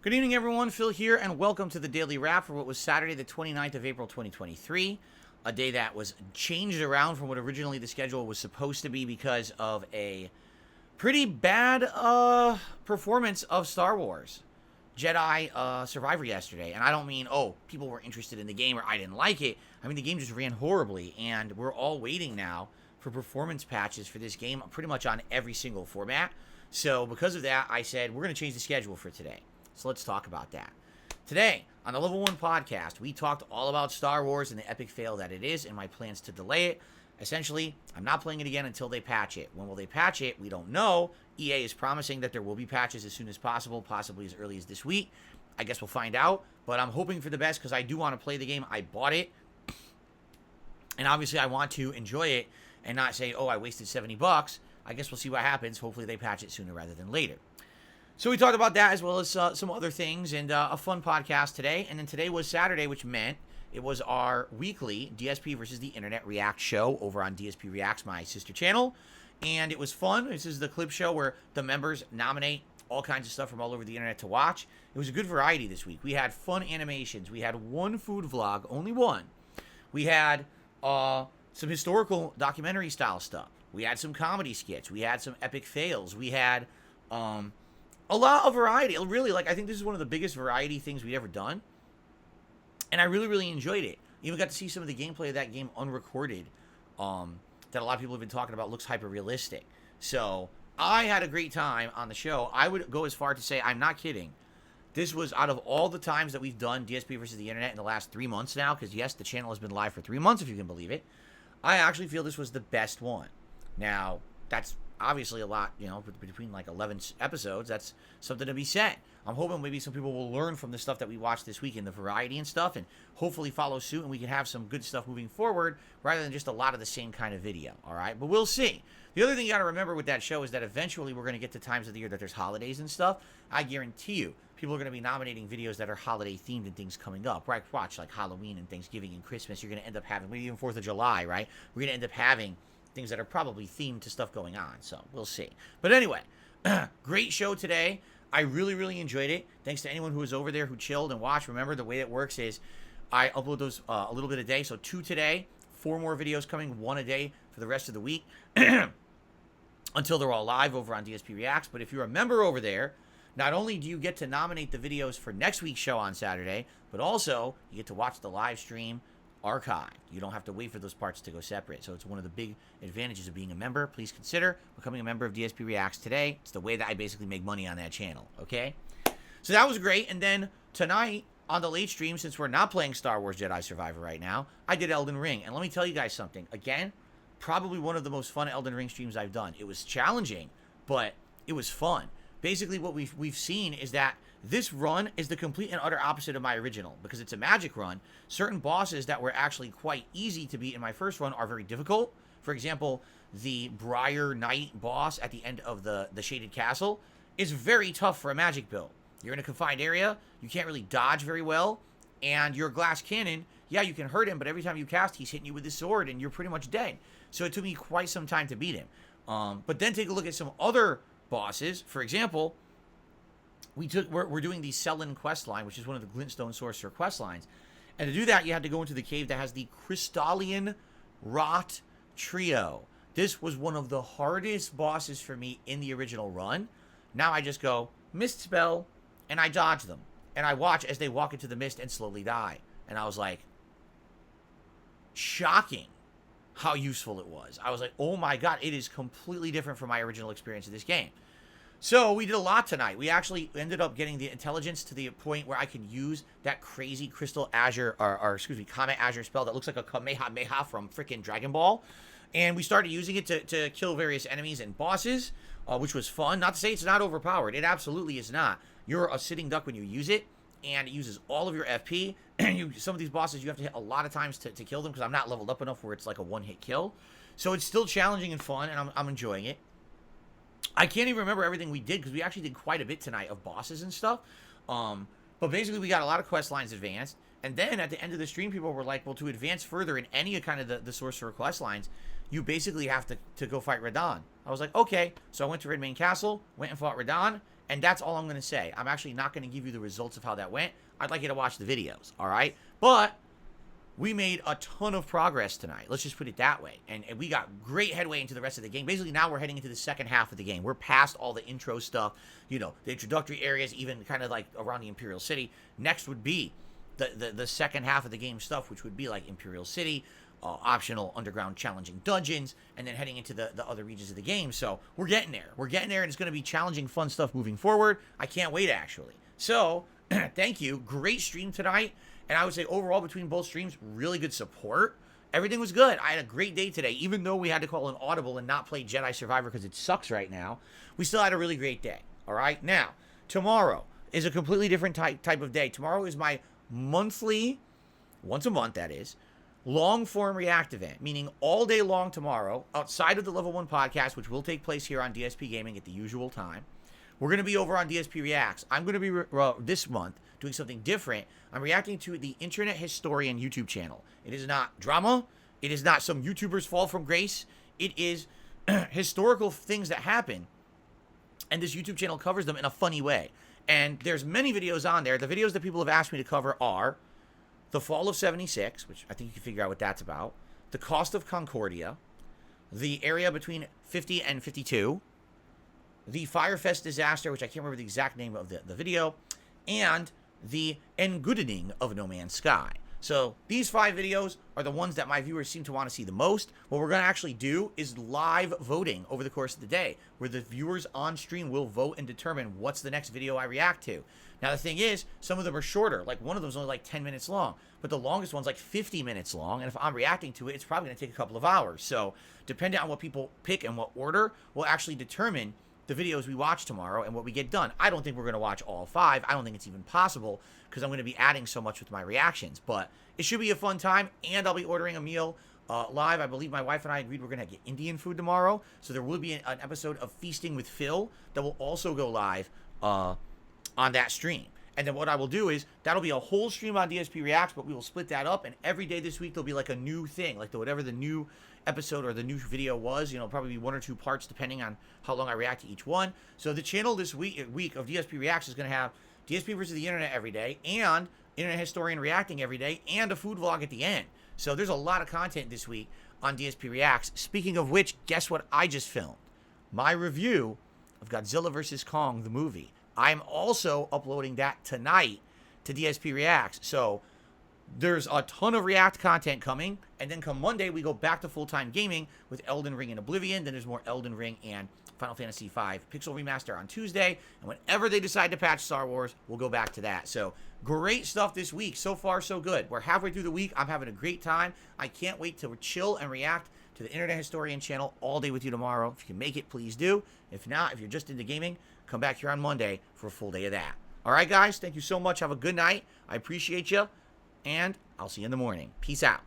Good evening, everyone. Phil here, and welcome to the Daily Wrap for what was Saturday, the 29th of April, 2023. A day that was changed around from what originally the schedule was supposed to be because of a pretty bad performance of Star Wars Jedi Survivor yesterday. And I don't mean, people were interested in the game or I didn't like it. I mean, the game just ran horribly, and we're all waiting now for performance patches for this game pretty much on every single format. So because of that, I said we're going to change the schedule for today. So let's talk about that. Today, on the Level 1 podcast, we talked all about Star Wars and the epic fail that it is and my plans to delay it. Essentially, I'm not playing it again until they patch it. When will they patch it? We don't know. EA is promising that there will be patches as soon as possible, possibly as early as this week. I guess we'll find out, but I'm hoping for the best because I do want to play the game. I bought it, and obviously I want to enjoy it and not say, I wasted $70. I guess we'll see what happens. Hopefully they patch it sooner rather than later. So we talked about that as well as some other things and a fun podcast today. And then today was Saturday, which meant it was our weekly DSP versus the Internet React show over on DSP Reacts, my sister channel. And it was fun. This is the clip show where the members nominate all kinds of stuff from all over the internet to watch. It was a good variety this week. We had fun animations. We had one food vlog, only one. We had some historical documentary style stuff. We had some comedy skits. We had some epic fails. We had a lot of variety. Really, I think this is one of the biggest variety things we've ever done. And I really, really enjoyed it. Even got to see some of the gameplay of that game unrecorded that a lot of people have been talking about looks hyper realistic. So I had a great time on the show. I would go as far to say, I'm not kidding, this was out of all the times that we've done DSP versus the Internet in the last 3 months now, because yes, the channel has been live for 3 months, if you can believe it. I actually feel this was the best one. Now, that's obviously a lot, between 11 episodes. That's something to be said. I'm hoping maybe some people will learn from the stuff that we watched this week in the variety and stuff, and hopefully follow suit, and we can have some good stuff moving forward rather than just a lot of the same kind of video. All right, but we'll see. The other thing you got to remember with that show is that eventually we're going to get to times of the year that there's holidays and stuff. I guarantee you, people are going to be nominating videos that are holiday themed and things coming up. Right? Watch like Halloween and Thanksgiving and Christmas. You're going to end up having maybe even 4th of July. Right? We're going to end up having things that are probably themed to stuff going on. So we'll see. But anyway, great show today. I really, really enjoyed it. Thanks to anyone who was over there who chilled and watched. Remember, the way it works is I upload those a little bit a day. So 2 today, 4 more videos coming, 1 a day for the rest of the week until they're all live over on DSP Reacts. But if you're a member over there, not only do you get to nominate the videos for next week's show on Saturday, but also you get to watch the live stream archive. You don't have to wait for those parts to go separate. So it's one of the big advantages of being a member. Please consider becoming a member of DSP Reacts today. It's the way that I basically make money on that channel, okay? So that was great. And then tonight on the late stream, since we're not playing Star Wars Jedi Survivor right now, I did Elden Ring. And let me tell you guys something. Again, probably one of the most fun Elden Ring streams I've done. It was challenging, but it was fun. Basically, what we've seen is that this run is the complete and utter opposite of my original because it's a magic run. Certain bosses that were actually quite easy to beat in my first run are very difficult. For example, the Briar Knight boss at the end of the Shaded Castle is very tough for a magic build. You're in a confined area, you can't really dodge very well, and your glass cannon, yeah, you can hurt him, but every time you cast, he's hitting you with his sword, and you're pretty much dead. So it took me quite some time to beat him. But then take a look at some other bosses. For example, we're doing the Selin quest line, which is one of the Glintstone Sorcerer quest lines. And to do that, you had to go into the cave that has the Crystallian Rot Trio. This was one of the hardest bosses for me in the original run. Now I just go, Mist Spell, and I dodge them. And I watch as they walk into the mist and slowly die. And I was like, shocking how useful it was. I was like, oh my god, it is completely different from my original experience of this game. So we did a lot tonight. We actually ended up getting the intelligence to the point where I can use that crazy Crystal Azure, Comet Azure spell that looks like a Kamehameha from freaking Dragon Ball. And we started using it to kill various enemies and bosses, which was fun. Not to say it's not overpowered. It absolutely is not. You're a sitting duck when you use it, and it uses all of your FP. Some of these bosses you have to hit a lot of times to kill them because I'm not leveled up enough where it's like a one-hit kill. So it's still challenging and fun, and I'm enjoying it. I can't even remember everything we did because we actually did quite a bit tonight of bosses and stuff. But basically, we got a lot of quest lines advanced. And then at the end of the stream, people were like, well, to advance further in any kind of the Sorcerer quest lines, you basically have to go fight Radahn. I was like, okay. So I went to Red Mane Castle, went and fought Radahn, And that's all I'm going to say. I'm actually not going to give you the results of how that went. I'd like you to watch the videos, all right? But we made a ton of progress tonight. Let's just put it that way. And we got great headway into the rest of the game. Basically, now we're heading into the second half of the game. We're past all the intro stuff, you know, the introductory areas, even kind of like around the Imperial City. Next would be the second half of the game stuff, which would be like Imperial City, optional underground challenging dungeons, and then heading into the other regions of the game. So we're getting there. We're getting there, and it's going to be challenging, fun stuff moving forward. I can't wait, actually. So thank you. Great stream tonight. And I would say overall between both streams, really good support. Everything was good. I had a great day today. Even though we had to call an audible and not play Jedi Survivor because it sucks right now, we still had a really great day. All right? Now, tomorrow is a completely different type of day. Tomorrow is my monthly, once a month that is, long-form React event, meaning all day long tomorrow, outside of the Level 1 podcast, which will take place here on DSP Gaming at the usual time. We're going to be over on DSP Reacts. I'm going to be, this month, doing something different. I'm reacting to the Internet Historian YouTube channel. It is not drama. It is not some YouTubers fall from grace. It is historical things that happen, and this YouTube channel covers them in a funny way. And there's many videos on there. The videos that people have asked me to cover are the Fall of 76, which I think you can figure out what that's about, the Cost of Concordia, the area between 50 and 52, the Firefest disaster, which I can't remember the exact name of the video, and the Engoodening of No Man's Sky. So these 5 videos are the ones that my viewers seem to want to see the most. What we're going to actually do is live voting over the course of the day, where the viewers on stream will vote and determine what's the next video I react to. Now, the thing is, some of them are shorter. Like, one of them is only like 10 minutes long, but the longest one's like 50 minutes long, and if I'm reacting to it, it's probably going to take a couple of hours. So, depending on what people pick and what order, will actually determine the videos we watch tomorrow and what we get done. I don't think we're going to watch all 5. I don't think it's even possible because I'm going to be adding so much with my reactions. But it should be a fun time, and I'll be ordering a meal live. I believe my wife and I agreed we're going to get Indian food tomorrow. So there will be an episode of Feasting with Phil that will also go live on that stream. And then what I will do is, that'll be a whole stream on DSP Reacts, but we will split that up, and every day this week there'll be like a new thing, like whatever the new episode or the new video was, you know, probably be 1 or 2 parts depending on how long I react to each one. So the channel this week of DSP Reacts is going to have DSP versus the internet every day, and Internet Historian reacting every day, and a food vlog at the end. So there's a lot of content this week on DSP Reacts. Speaking of which, guess what I just filmed? My review of Godzilla vs. Kong, the movie. I'm also uploading that tonight to DSP Reacts. So there's a ton of React content coming, and then come Monday, we go back to full-time gaming with Elden Ring and Oblivion. Then there's more Elden Ring and Final Fantasy V Pixel Remaster on Tuesday, and whenever they decide to patch Star Wars, we'll go back to that. So great stuff this week. So far, so good. We're halfway through the week. I'm having a great time. I can't wait to chill and react to the Internet Historian channel all day with you tomorrow. If you can make it, please do. If not, if you're just into gaming, come back here on Monday for a full day of that. All right, guys, thank you so much. Have a good night. I appreciate you, and I'll see you in the morning. Peace out.